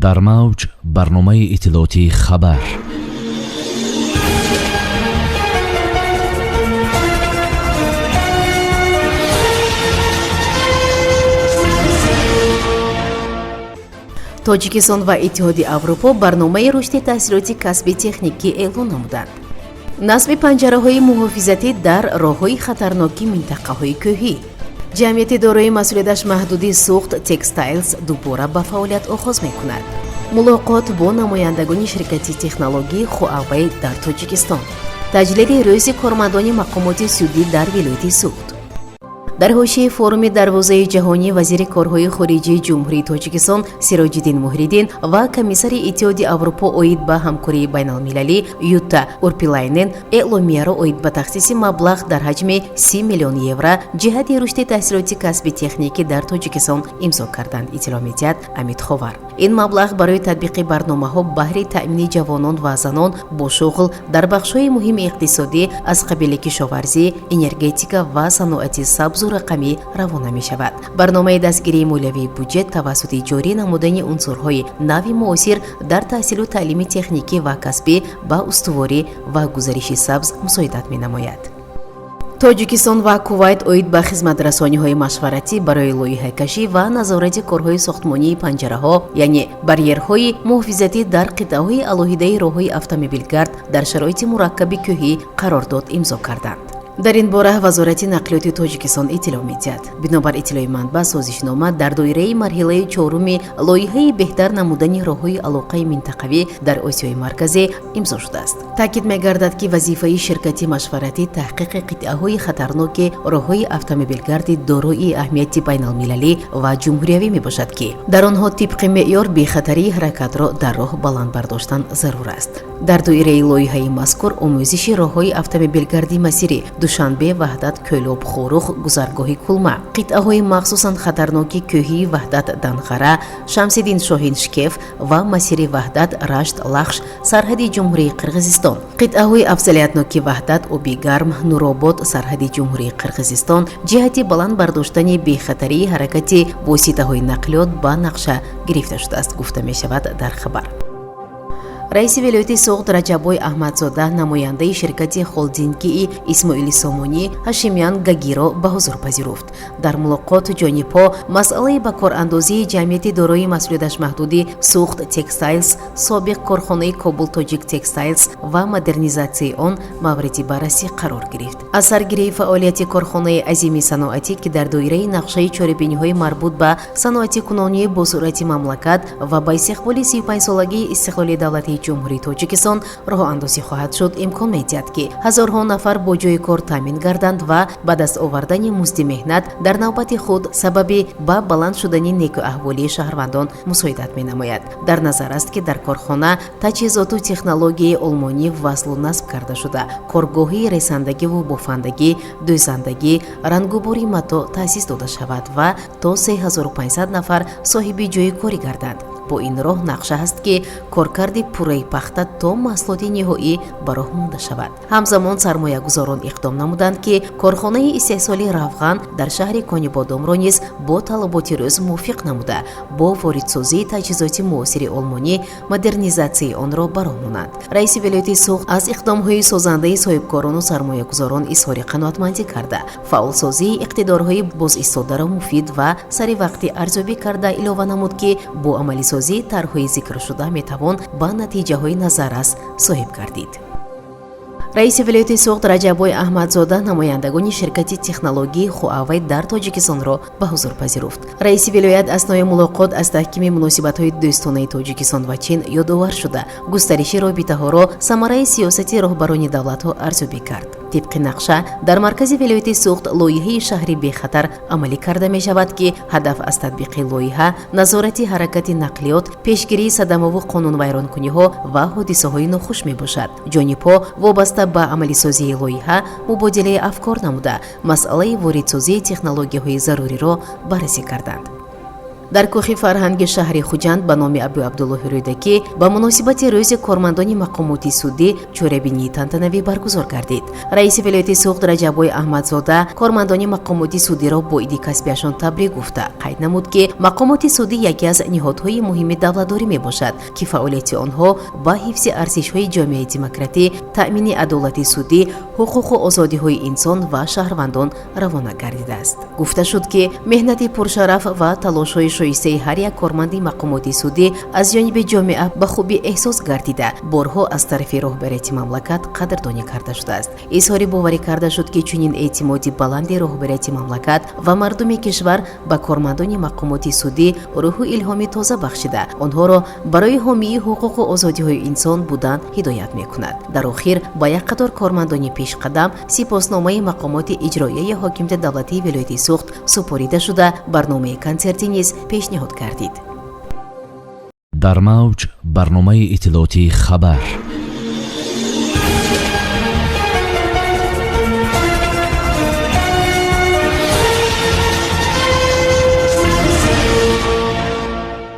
дар мавҷ барномаи иттилоотии хабар. тоҷикистон ва иттиҳоди аврупо барномаи рушди таҳсилоти касби техникӣ эълон намуданд. насби панҷараҳои муҳофизатӣ дар роҳҳои хатарноки минтақаҳои кӯҳӣ. ҷамъияти дорои масъулияташ маҳдуди суғд Textiles дубора ба фаъолият оғоз мекунад. мулоқот бо намояндагони ширкати технологии Huawei дар Тоҷикистон. таҷлили рӯзи кормандони мақомоти судӣ дар вилояти суғд. дар ҳошияи форуми дарвозаи ҷаҳонӣ вазири корҳои хориҷии ҷумҳурии Тоҷикистон Сироҷиддин Муҳриддин ва комиссари Иттиҳоди Аврупо оид ба ҳамкории байналмилалӣ Юта Урпилайнен эъломияро оид ба тахсиси маблағ дар ҳаҷми 30 миллион евро ҷиҳати рушди таҳсилоти касби техникӣ дар Тоҷикистон имзо карданд, иттилоъ медиҳад Амид Ховар. ин маблағ барои татбиқи барномаҳо баҳри таъмини ҷавонон ва занон бо шуғл дар бахшҳои муҳими иқтисодӣ аз қабили кишоварзӣ, энергетика ва саноати сабзу рақамӣ равона мешавад. барномаи дастгирии молиявии бюҷет тавассути ҷорӣ намудани унсурҳои нави муосир дар таҳсилу таълими техникӣ ва касбӣ ба устуворӣ ва гузариши сабз мусоидат менамояд. тоҷикистон ва кувайт оид ба хизматрасониҳои машваратӣ барои лоиҳакашӣ ва назорати корҳои сохтмонии панҷараҳо, яъне барьерҳои муҳофизатӣ дар қитъаҳои алоҳидаи роҳҳои автомобилгард дар шароити мураккаби кӯҳӣ қарордод имзо карданд. дар ин бора вазорати нақлиёти Тоҷикистон иттилоъ медиҳад. бинобар иттилои манбаъ, созишнома дар доираи марҳилаи чоруми лоиҳаи беҳтар намудани роҳҳои алоқаи минтақавӣ дар Осиёи Марказӣ имзо шудааст. таъкид мегардад, ки вазифаи ширкати машваратӣ таҳқиқи қитъаҳои хатарноки роҳҳои автомобилгарди дорои аҳамияти байналмилалӣ ва ҷумҳуриявӣ мебошад, ки дар онҳо тибқи меъёр бехатарии ҳаракатро дар роҳ баланд бардоштан зарур аст. дар доираи лоиҳаи мазкур омӯзиши роҳҳои автомобилгарди масири Душанбе, Ваҳдат, Кӯлоб, Хурух, гузаргоҳи Кулма, қитъаҳои махсусан хатарноки кӯҳии Ваҳдат, Данғара, Шамсиддин Шоҳин, Шкеф ва масири Ваҳдат, Рашт, Лахш, сарҳади ҷумҳурии Қирғизистон, қитъаҳои афзалиятноки Ваҳдат, Обигарм, Нуробод, сарҳади ҷумҳурии Қирғизистон ҷиҳати баланд бардоштани бехатарии ҳаракати воситаҳои нақлиёт ба нақша гирифта шудааст, гуфта мешавад дар хабар. раиси вилояти суғд Раҷаббой Аҳмадзода намояндаи ширкати холдингии Исмоили Сомонӣ Ҳашимян Гагиро ба ҳузур пазируфт. дар мулоқот ҷонибҳо масъалаи ба корандозии ҷамъияти дорои масъулияташ маҳдуди суғд Textiles, собиқ корхонаи Кобул Тоҷик Textiles ва модернизатсияи он мавриди баррасӣ қарор гирифт. аз саргирии фаъолияти корхонаи азими саноатӣ, ки дар доираи нақшаи чорабиниҳои марбут ба саноати кунонии босуръати мамлакат ва ба истиқболи 35-солагии истиқлоли давлати ҷумҳурии Тоҷикистон роҳандозӣ хоҳад шуд, имкон медиҳад, ки ҳазорҳо нафар бо ҷойи кор таъмин гарданд ва ба даст овардани музди меҳнат дар навбати худ сабаби ба баланд шудани некуаҳволии шаҳрвандон мусоидат менамояд. дар назар аст, ки дар корхона таҷҳизоту технологияи олмонӣ васлу насб карда шуда, коргоҳи ресандагиву бофандагӣ, дӯзандагӣ, рангубори матоъ таъсис дода шавад ва то 3500 нафар соҳиби ҷойи корӣ гарданд. бо ин роҳ нақша ҳаст, ки коркарди пурраи пахта то маҳсулоти ниҳоӣ ба роҳ монда шавад. ҳамзамон сармоягузорон иқдом намуданд, ки корхонаи истеҳсоли равған дар шаҳри Конибодомро низ бо талаботи рӯз мувофиқ намуда, бо воридсозии таҷҳизоти муосири олмонӣ модернизатсияи онро ба роҳ монанд. раиси вилояти суғд аз иқдомҳои созандаи соҳибкорону сармоягузорон изҳори қаноатмандӣ карда, фаъолсозии иқтидорҳои бозистодаро муфид ва саривақти арзёбӣ карда илова намуд, ки бо амалисозии тарҳҳои зикршуда метавон ба натиҷаҳои назаррас соҳиб гардид. раиси вилояти суғд Раҷаббой Аҳмадзода намояндагони ширкати технологии Huawei дар Тоҷикистонро ба ҳузур пазируфт. раиси вилоят аснои мулоқот аз таҳкими муносибатҳои дӯстонаи Тоҷикистон ва Чин ёдовар шуда, густариши робитаҳоро самараи сиёсати роҳбарони давлатҳо арзёбӣ кард. тибқи нақша дар маркази вилояти суғд лоиҳаи шаҳри бехатар амалӣ карда мешавад, ки ҳадаф аз татбиқи лоиҳа назорати ҳаракати нақлиёт, пешгирии садамову қонунвайронкуниҳо ва ҳодисаҳои нохуш мебошад. ҷонибҳо вобаста ба амалисозии лоиҳа мубодилаи афкор намуда, масъалаи воридсозии технологияҳои заруриро баррасӣ карданд. дар кӯхи фарҳанги шаҳри хуҷанд ба номи абу абдуллоҳи рӯйдакӣ ба муносибати рӯзи кормандони мақомоти судӣ чорабинии тантанавӣ баргузор гардид. раиси вилояти суғд раҷаббой аҳмадзода кормандони мақомоти судиро бо иди касбиашон табрик гуфта қайд намуд ки мақомоти судӣ яке аз ниҳодҳои муҳими давлатдорӣ мебошад ки фаъолияти онҳо ба ҳифзи арзишҳои ҷомеаи демократӣ, таъмини адолати судӣ, ҳуқуқу озодиҳои инсон ва шаҳрвандон равона гардидааст. гуфта шуд ки меҳнати пуршараф ва талошҳои шоистаи ҳар як корманди мақомоти судӣ аз ҷониби ҷомеа ба хубӣ эҳсос гардида борҳо аз тарафи роҳбарияти мамлакат қадрдонӣ карда шудааст. изҳори боварӣ карда шуд ки чунин эътимоди баланди роҳбарияти мамлакат ва мардуми кишвар ба кормандони мақомоти судӣ рӯҳу илҳоми тоза бахшида онҳоро барои ҳомии ҳуқуқу озодиҳои инсон будан ҳидоят мекунад. дар охир ба як қатор кормандони пешқадам сипосномаи мақомоти иҷроияи ҳокимияти давлатии вилояти суғд супорида шуда барномаи консертӣ низ пешниҳод гардид. дар мавҷ барномаи иттилоотии хабар.